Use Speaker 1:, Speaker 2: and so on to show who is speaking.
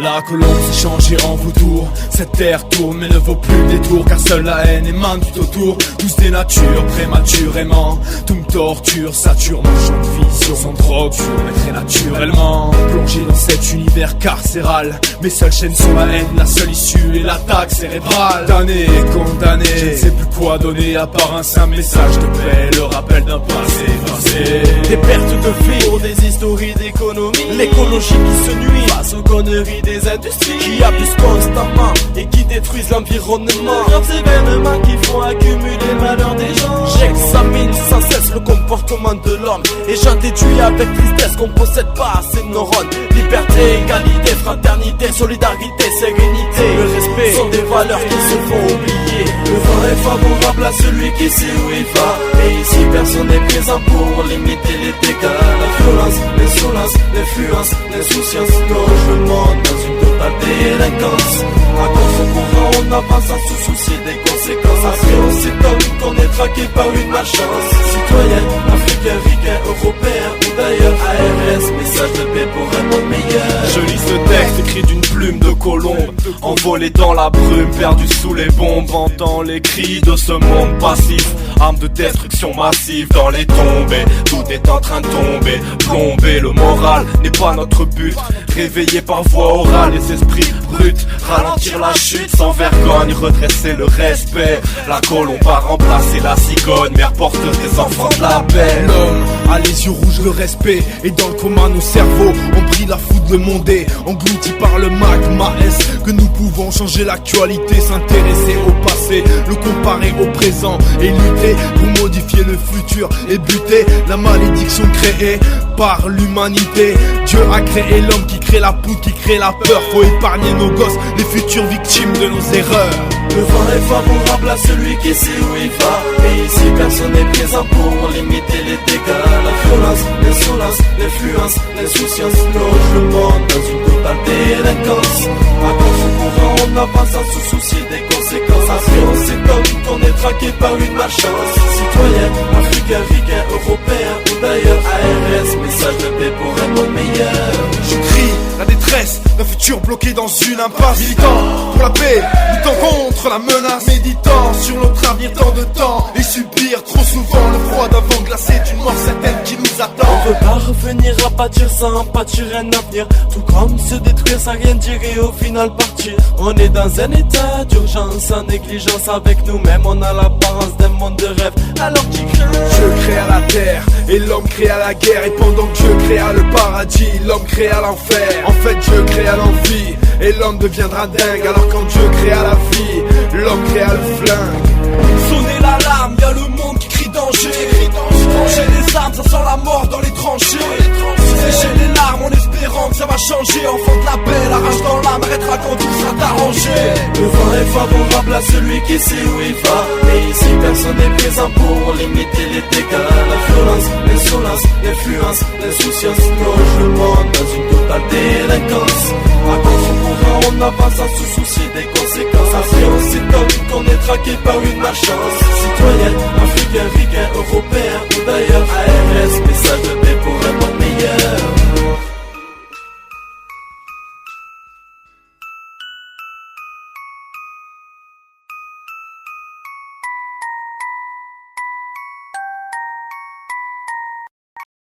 Speaker 1: La colombe s'est changée en vautour. Cette terre tourne mais ne vaut plus le détour, car seule la haine émane tout autour. Tous des natures prématurément. Tout me torture, sature mon champ de vision. Sans drogue, je me mettrai naturellement plongé dans cet univers carcéral. Mes seules chaînes sont la haine, la seule issue est l'attaque cérébrale. Damné, condamné, je ne sais plus quoi donner à part un simple message de paix, le rappel d'un passé passé.
Speaker 2: Des pertes de vie pour des histories d'économie, l'écologie qui se nuit face aux conneries des industries qui abusent constamment et qui détruisent l'environnement. Graves événements qui font accumuler le malheur des gens. J'examine sans cesse le comportement de l'homme et j'en déduis avec tristesse qu'on possède pas assez de neurones. Liberté, égalité, fraternité, solidarité, sérénité, le respect sont des valeurs qui se font oublier. Le vent est favorable à celui qui sait où il va, et ici personne n'est présent pour limiter les dégâts. La violence, l'insolence, l'influence, l'insouciance plonge le monde dans une totale délinquance. À contre-courant on avance sans se soucier des conséquences. Après on s'étonne qu'on est traqué par une malchance. Citoyen, africain, ricain, européen ou d'ailleurs, ARS, message de paix pour un monde meilleur.
Speaker 1: Je lis ce texte écrit d'une plume de colombe, envolé dans la brume, perdu sous les bombes. Entends les cris de ce monde passif, arme de destruction massive dans les tombées. Tout est en train de tomber, plomber le moral n'est pas notre but. Réveillé par voix orale les esprits bruts, ralentir la chute sans vergogne, redresser le respect. La colombe a remplacé la cigogne, mère porte des enfants de la paix. L'homme a les yeux rouges, le respect est dans le coma. Nos cerveaux ont pris la foudre, le monde est englouti par le magma. Est-ce que nous pouvons changer l'actualité, s'intéresser au passé, le comparer au présent et lutter pour modifier le futur et buter la malédiction créée par l'humanité? Dieu a créé l'homme qui crée la poudre, qui crée la peur. Faut épargner nos gosses, les futures victimes de nos erreurs.
Speaker 2: Le vent est favorable à celui qui sait où il va, et ici personne n'est présent pour limiter les dégâts. La violence, l'insolence, l'influence, l'insouciance plonge le monde dans une totale délinquance. À contre-courant on avance sans se soucier des conséquences. Après on s'étonne qu'on est traqué par une malchance. Citoyen, africain, ricain, européen ou d'ailleurs, ARS, message de paix pour un monde meilleur.
Speaker 1: Je crie la détresse d'un futur bloqué dans une impasse. Militant pour la paix, luttant contre la menace, méditant sur notre avenir tant de temps et subir trop souvent le froid d'un vent glacé d'une mort certaine qui nous attend.
Speaker 2: On veut pas revenir à bâtir sans bâtir un avenir, tout comme se détruire sans rien dire et au final partir. On est dans un état d'urgence, en négligence avec nous-mêmes. On a l'apparence d'un monde de rêve alors qui craint.
Speaker 1: Dieu créa la terre et l'homme créa la guerre, et pendant que Dieu créa le paradis, l'homme créa l'enfer. En fait Dieu créa l'envie et l'homme deviendra dingue, alors quand Dieu créa la vie, l'homme créa le flingue.
Speaker 2: Sonnez l'alarme, y'a le monde qui crie danger. Manger les armes, ça sent la mort dans les tranchées. Sécher les larmes en espérant que ça va changer. Enfant de la paix, la rage dans l'âme arrêtera quand tout sera arrangé. Le vent est favorable à celui qui sait où il va, et ici personne n'est présent pour limiter les dégâts. La violence, l'insolence, l'influence, l'insouciance plonge le monde dans une totale délinquance. À contre-courant on avance sans se soucier des conséquences. Après on s'étonne qu'on est traqué par une malchance. Citoyen, africain, ricain, européen ou d'ailleurs, ARS, message de paix